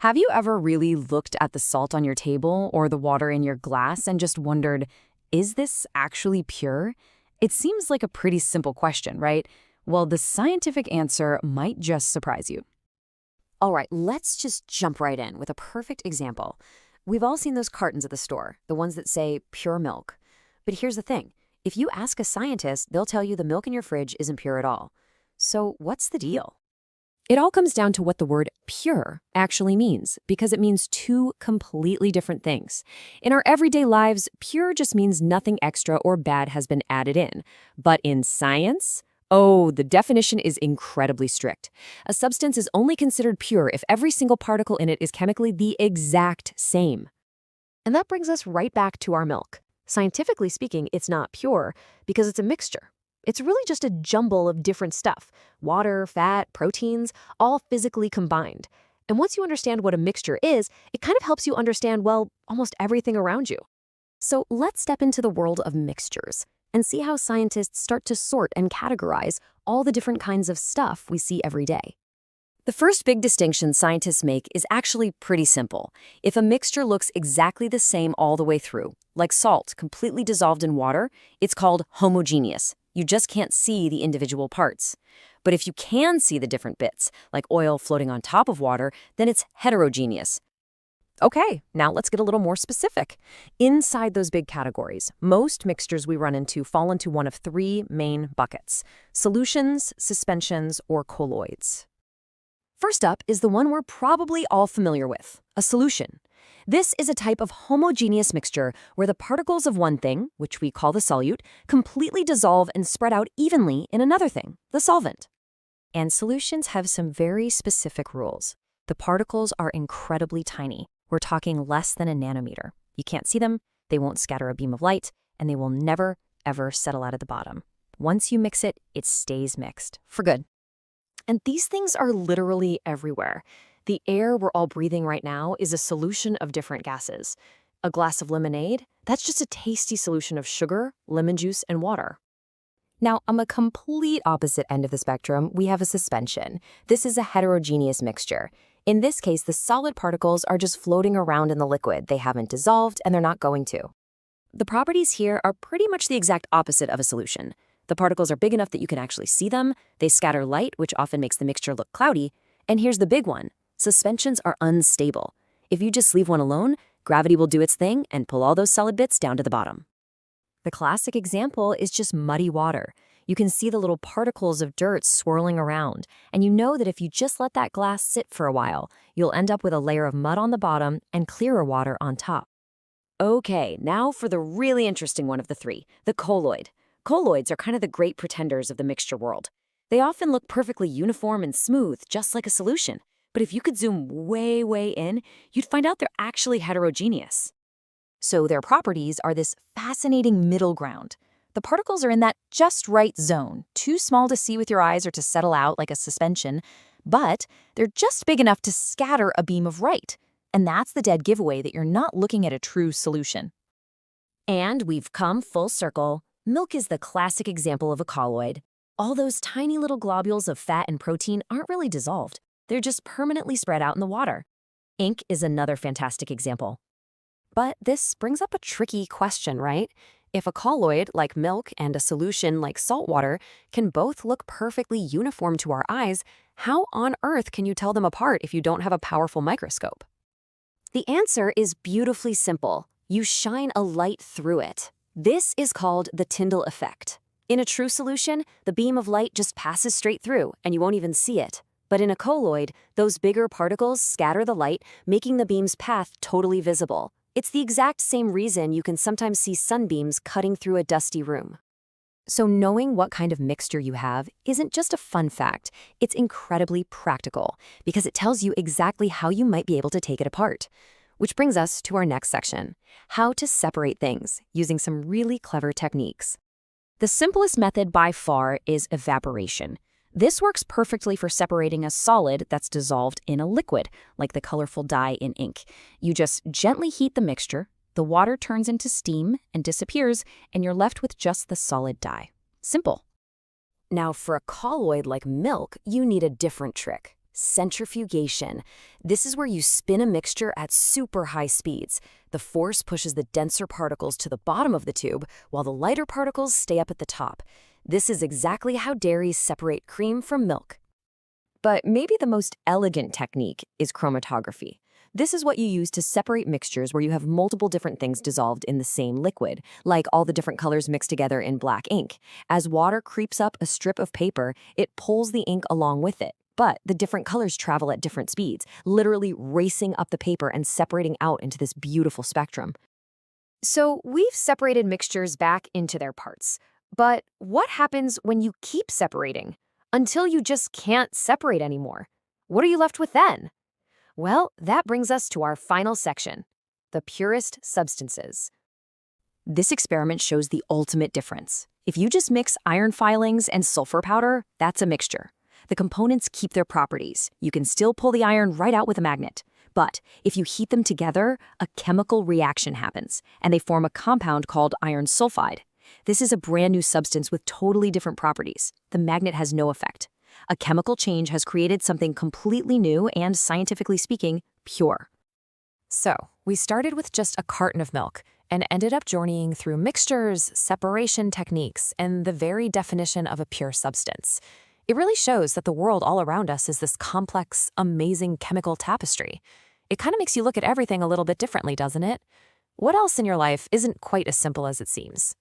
Have you ever really looked at the salt on your table or the water in your glass and just wondered, is this actually pure? It seems like a pretty simple question, right? Well, the scientific answer might just surprise you. All right, let's just jump right in with a perfect example. We've all seen those cartons at the store, the ones that say pure milk. But here's the thing. If you ask a scientist, they'll tell you the milk in your fridge isn't pure at all. So what's the deal? It all comes down to what the word pure actually means, because it means two completely different things. In our everyday lives, pure just means nothing extra or bad has been added in. But in science, oh, the definition is incredibly strict. A substance is only considered pure if every single particle in it is chemically the exact same. And that brings us right back to our milk. Scientifically speaking, it's not pure because it's a mixture. It's really just a jumble of different stuff, water, fat, proteins, all physically combined. And once you understand what a mixture is, it kind of helps you understand, well, almost everything around you. So let's step into the world of mixtures and see how scientists start to sort and categorize all the different kinds of stuff we see every day. The first big distinction scientists make is actually pretty simple. If a mixture looks exactly the same all the way through, like salt completely dissolved in water, it's called homogeneous. You just can't see the individual parts. But if you can see the different bits, like oil floating on top of water, then it's heterogeneous. Okay, now let's get a little more specific. Inside those big categories, most mixtures we run into fall into one of three main buckets: solutions, suspensions, or colloids. First up is the one we're probably all familiar with, a solution. This is a type of homogeneous mixture where the particles of one thing, which we call the solute, completely dissolve and spread out evenly in another thing, the solvent. And solutions have some very specific rules. The particles are incredibly tiny. We're talking less than a nanometer. You can't see them, they won't scatter a beam of light, and they will never, ever settle out at the bottom. Once you mix it, it stays mixed, for good. And these things are literally everywhere. The air we're all breathing right now is a solution of different gases. A glass of lemonade, that's just a tasty solution of sugar, lemon juice, and water. Now, on the complete opposite end of the spectrum, we have a suspension. This is a heterogeneous mixture. In this case, the solid particles are just floating around in the liquid. They haven't dissolved, and they're not going to. The properties here are pretty much the exact opposite of a solution. The particles are big enough that you can actually see them. They scatter light, which often makes the mixture look cloudy. And here's the big one. Suspensions are unstable. If you just leave one alone, gravity will do its thing and pull all those solid bits down to the bottom. The classic example is just muddy water. You can see the little particles of dirt swirling around, and you know that if you just let that glass sit for a while, you'll end up with a layer of mud on the bottom and clearer water on top. Okay, now for the really interesting one of the three, the colloid. Colloids are kind of the great pretenders of the mixture world. They often look perfectly uniform and smooth, just like a solution. But if you could zoom way, way in, you'd find out they're actually heterogeneous. So their properties are this fascinating middle ground. The particles are in that just right zone, too small to see with your eyes or to settle out like a suspension, but they're just big enough to scatter a beam of light. And that's the dead giveaway that you're not looking at a true solution. And we've come full circle. Milk is the classic example of a colloid. All those tiny little globules of fat and protein aren't really dissolved. They're just permanently spread out in the water. Ink is another fantastic example. But this brings up a tricky question, right? If a colloid, like milk, and a solution, like salt water, can both look perfectly uniform to our eyes, how on earth can you tell them apart if you don't have a powerful microscope? The answer is beautifully simple. You shine a light through it. This is called the Tyndall effect. In a true solution, the beam of light just passes straight through, and you won't even see it. But in a colloid, those bigger particles scatter the light, making the beam's path totally visible. It's the exact same reason you can sometimes see sunbeams cutting through a dusty room. So knowing what kind of mixture you have isn't just a fun fact, it's incredibly practical because it tells you exactly how you might be able to take it apart. Which brings us to our next section, how to separate things using some really clever techniques. The simplest method by far is evaporation. This works perfectly for separating a solid that's dissolved in a liquid, like the colorful dye in ink. You just gently heat the mixture, the water turns into steam and disappears, and you're left with just the solid dye. Simple. Now, for a colloid like milk, you need a different trick. Centrifugation. This is where you spin a mixture at super high speeds. The force pushes the denser particles to the bottom of the tube, while the lighter particles stay up at the top. This is exactly how dairies separate cream from milk. But maybe the most elegant technique is chromatography. This is what you use to separate mixtures where you have multiple different things dissolved in the same liquid, like all the different colors mixed together in black ink. As water creeps up a strip of paper, it pulls the ink along with it. But the different colors travel at different speeds, literally racing up the paper and separating out into this beautiful spectrum. So we've separated mixtures back into their parts. But what happens when you keep separating? Until you just can't separate anymore. What are you left with then? Well, that brings us to our final section, the purest substances. This experiment shows the ultimate difference. If you just mix iron filings and sulfur powder, that's a mixture. The components keep their properties. You can still pull the iron right out with a magnet. But if you heat them together, a chemical reaction happens, and they form a compound called iron sulfide. This is a brand new substance with totally different properties. The magnet has no effect. A chemical change has created something completely new and, scientifically speaking, pure. So, we started with just a carton of milk and ended up journeying through mixtures, separation techniques, and the very definition of a pure substance. It really shows that the world all around us is this complex, amazing chemical tapestry. It kind of makes you look at everything a little bit differently, doesn't it? What else in your life isn't quite as simple as it seems?